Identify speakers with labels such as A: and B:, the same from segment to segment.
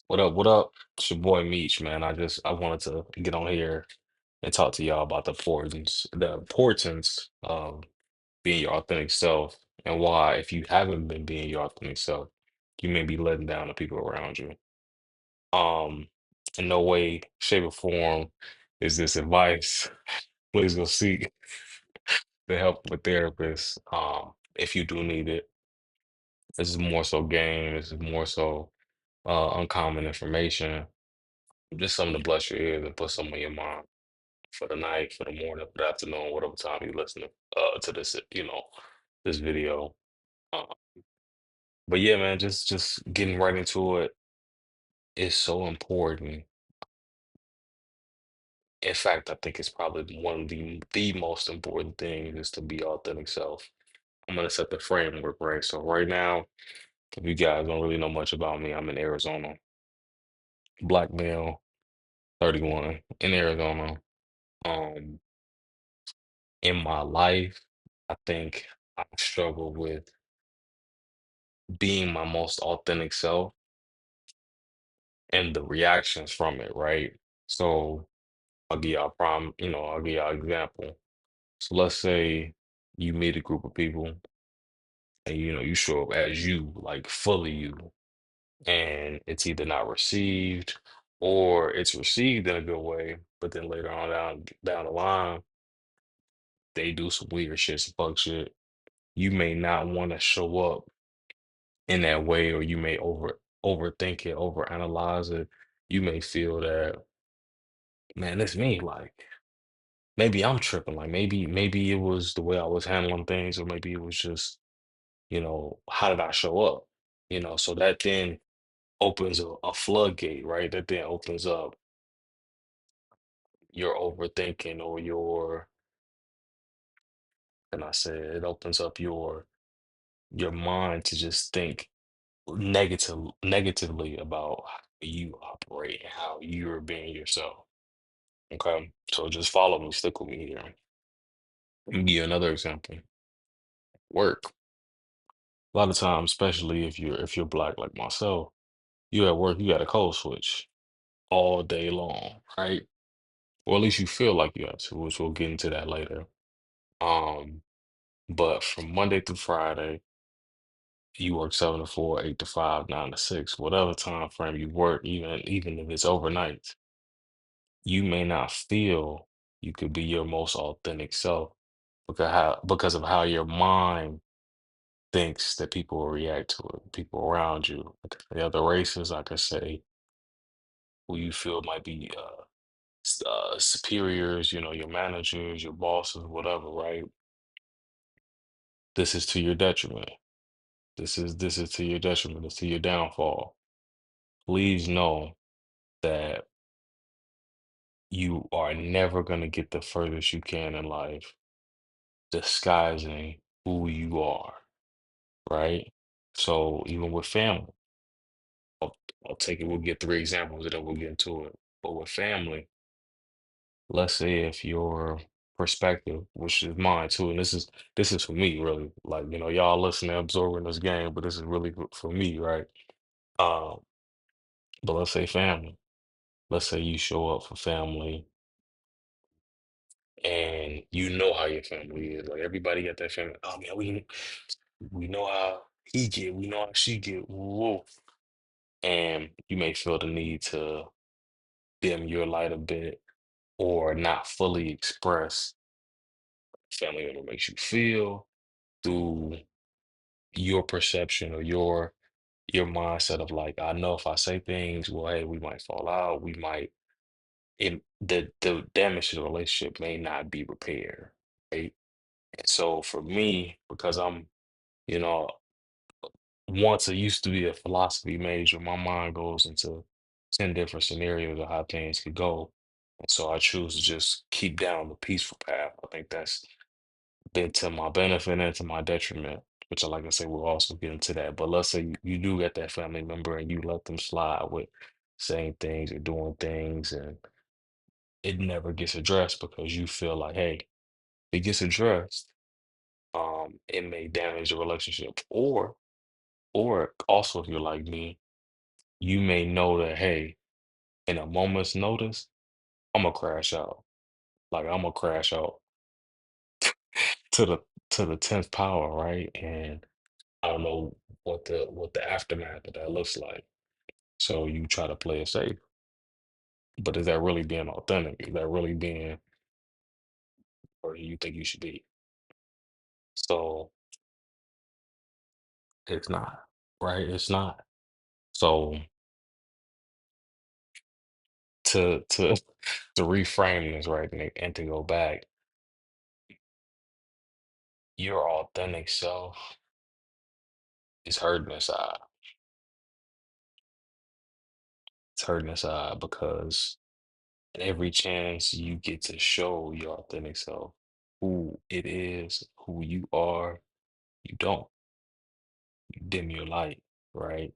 A: What up? What up? It's your boy Meech, man. I wanted to get on here and talk to y'all about the importance of being your authentic self and why, if you haven't been being your authentic self, you may be letting down the people around you. Um, in no way, shape, or form is this advice. Please go seek the help of a therapist. If you do need it. This is more so game. This is more so uncommon information. Just something to bless your ears and put some in your mind for the night, for the morning, for the afternoon, whatever time you listening to this, this video. Uh, but yeah, man, just getting right into it is so important. In fact, I think it's probably one of the most important things is to be authentic self. I'm gonna set the framework, right? So right now, if you guys don't really know much about me, I'm in Arizona, black male, 31 in Arizona. Um, in my life, I think I struggle with being my most authentic self and the reactions from it, right? So I'll give y'all example. So let's say you meet a group of people and you show up as you, like fully you, and it's either not received or it's received in a good way, but then later on down the line, they do some weird shit, some fuck shit. You may not want to show up in that way, or you may overthink it, overanalyze it. You may feel that, man, it's me. Like maybe I'm tripping. Like maybe it was the way I was handling things, or maybe it was just, how did I show up? So that then opens a floodgate, right? That then opens up your overthinking or and I said it opens up your mind to just think negatively about how you operate and how you're being yourself. Okay. So just follow me, stick with me here. Let me give you another example. Work. A lot of times, especially if you're black like myself, you at work, you got a code switch all day long, right? Or at least you feel like you have to, which we'll get into that later. Um, but from Monday through Friday, you work 7 to 4, 8 to 5, 9 to 6, whatever time frame you work, even if it's overnight, you may not feel you could be your most authentic self because of how your mind thinks that people will react to it, people around you, like the other races, I could say, who you feel might be superiors, your managers, your bosses, whatever, right? This is to your detriment. This is to your detriment. It's to your downfall. Please know that you are never going to get the furthest you can in life disguising who you are, right? So even with family, I'll, I'll take it. We'll get three examples and then we'll get into it. But with family, let's say if your perspective, which is mine too, and this is for me really, like y'all listening, absorbing this game, but this is really for me, right? Um, but let's say family. Let's say you show up for family and you know how your family is. Like everybody at that family, oh man, we know how he get, we know how she get. Whoa. And you may feel the need to dim your light a bit or not fully express family member makes you feel through your perception or your mindset of like, I know if I say things, well, hey, we might fall out, we might the damage to the relationship may not be repaired. Right. And so for me, because I'm, you know, once I used to be a philosophy major, my mind goes into 10 different scenarios of how things could go. And so I choose to just keep down the peaceful path. I think that's been to my benefit and to my detriment, which I like I say, we'll also get into that. But let's say you do get that family member and you let them slide with saying things or doing things, and it never gets addressed because you feel like, hey, it gets addressed, it may damage the relationship. Or also if you're like me, you may know that, hey, in a moment's notice, I'm gonna crash out. Like I'm gonna crash out to the 10th power, right? And I don't know what the aftermath of that looks like. So you try to play it safe. But is that really being authentic? Is that really being where you think you should be? So it's not, right? It's not. So to to reframe this, right, and to go back, your authentic self is hurting inside. It's hurting inside because every chance you get to show your authentic self, who it is, who you are, you don't. You dim your light, right?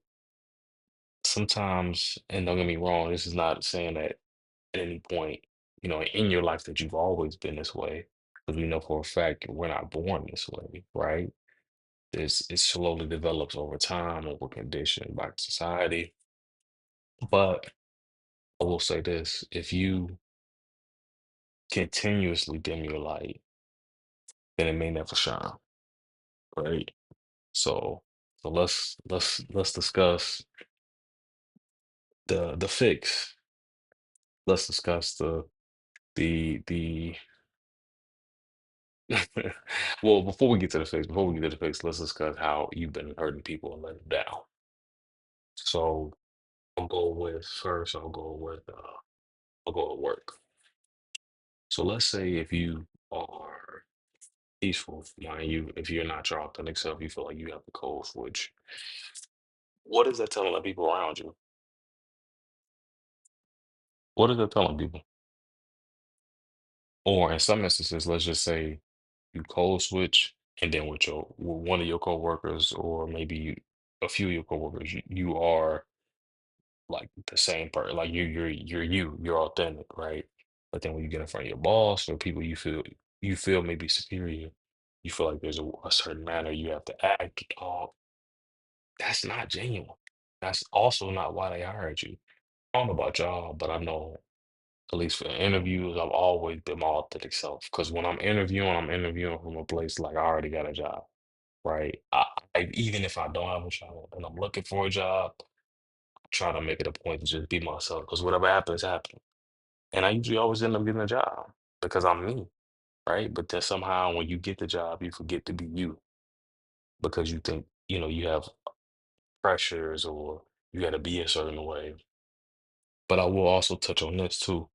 A: Sometimes, and don't get me wrong, this is not saying that at any point, in your life that you've always been this way, because we know for a fact we're not born this way, right? This it slowly develops over time, over conditioned by society. But I will say this, if you continuously dim your light, then it may never shine, right? So let's discuss the fix. Let's discuss the well, before we get to the fix, let's discuss how you've been hurting people and letting them down. So I'll go with work. So let's say if you are peaceful, mind you, if you're not your authentic self, you feel like you have the code switch. What is that telling the people around you? What is that telling people? Or in some instances, let's just say you code switch, and then with one of your coworkers, or maybe a few of your coworkers, you are like the same person, like you're authentic, right? But then when you get in front of your boss or people you feel maybe superior, you feel like there's a certain manner you have to act to talk. That's not genuine. That's also not why they hired you. I don't know about y'all, but I know at least for interviews, I've always been my authentic self. Because when I'm interviewing from a place like I already got a job, right? Even if I don't have a job and I'm looking for a job, try to make it a point to just be myself because whatever happens, happens. And I usually always end up getting a job because I'm me, right? But then somehow when you get the job, you forget to be you because you think, you have pressures or you got to be a certain way. But I will also touch on this too.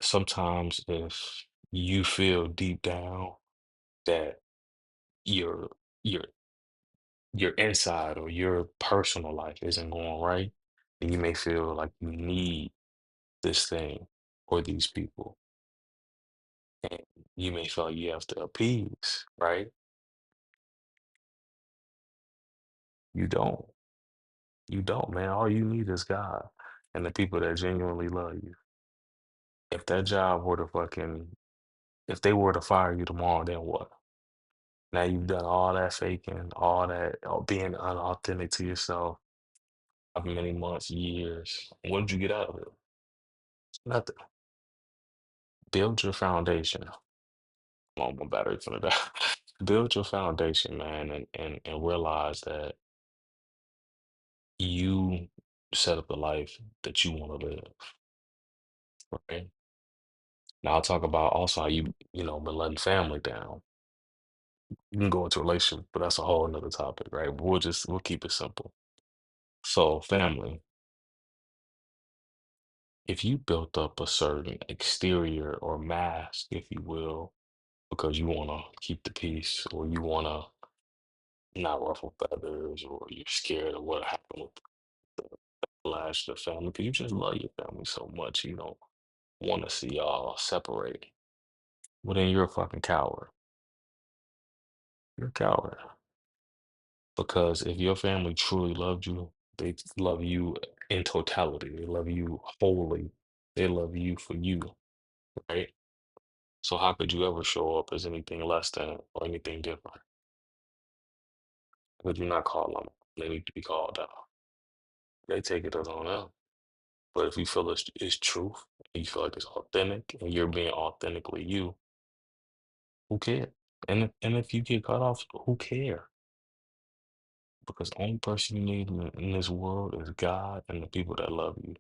A: Sometimes if you feel deep down that your your your inside or your personal life isn't going right, and you may feel like you need this thing or these people. And you may feel like you have to appease, right? You don't. You don't, man. All you need is God and the people that genuinely love you. If that job were to if they were to fire you tomorrow, then what? Now you've done all that faking, all that being unauthentic to yourself, how many months, years. What did you get out of it? Nothing. Build your foundation. Come on, my battery for the day. Build your foundation, man, and realize that you set up the life that you want to live, right? Now I'll talk about also how been letting family down. You can go into a relationship, but that's a whole another topic, right? But we'll keep it simple. So family, if you built up a certain exterior or mask, if you will, because you want to keep the peace or you want to not ruffle feathers or you're scared of what happened with the last of the family, because you just love your family so much, you don't want to see y'all separate. Well, then you're a fucking coward. You're a coward. Because if your family truly loved you, they love you in totality. They love you wholly. They love you for you, right? So how could you ever show up as anything less than or anything different? Could you not call them? They need to be called out. They take it as on them. But if you feel it's truth, and you feel like it's authentic, and you're being authentically you, who cares? And if you get cut off, who care? Because the only person you need in this world is God and the people that love you.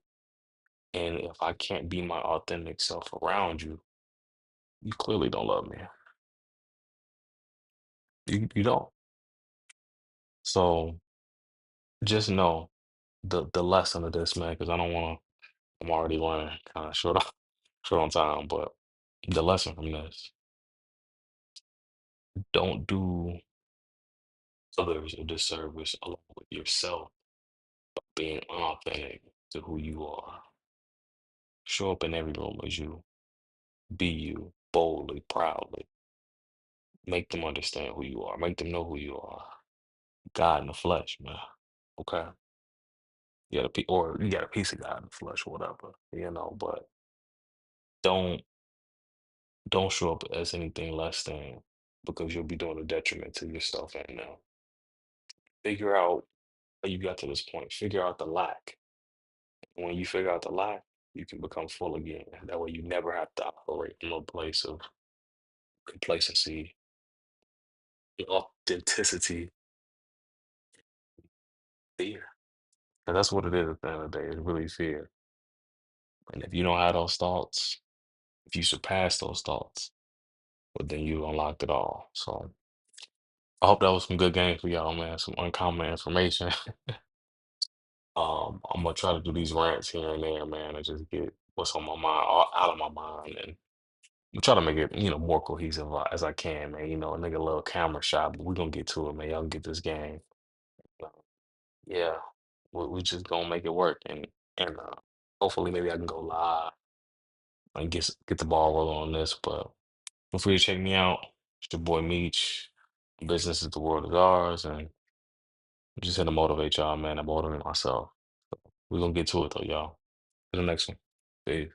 A: And if I can't be my authentic self around you, you clearly don't love me. You don't. So just know the lesson of this, man, because I don't want to. I'm already running kind of short on short on time, but the lesson from this: don't do others a disservice along with yourself, being unauthentic to who you are. Show up in every room as you, be you, boldly, proudly. Make them understand who you are. Make them know who you are. God in the flesh, man. Okay. Or you got a piece of God in the flesh, whatever, but don't don't show up as anything less than, because you'll be doing a detriment to yourself and now. Figure out how you got to this point. Figure out the lack. When you figure out the lack, you can become full again. That way you never have to operate from a place of complacency, authenticity, fear. And that's what it is at the end of the day. It's really fear. And if you don't have those thoughts, if you surpass those thoughts, well, then you unlocked it all. So I hope that was some good game for y'all, man. Some uncommon information. I'm gonna try to do these rants here and there, man, and just get what's on my mind out of my mind, and try to make it, more cohesive as I can, man. A nigga little camera shot, but we gonna get to it, man. Y'all can get this game. Uh, Yeah, we just gonna make it work, and hopefully maybe I can go live and get the ball rolling on this. But feel free to check me out. It's your boy Meech. Business is the world is ours, and I'm just here to motivate y'all, man. I'm motivating myself. We're gonna get to it though, y'all. To the next one. Peace.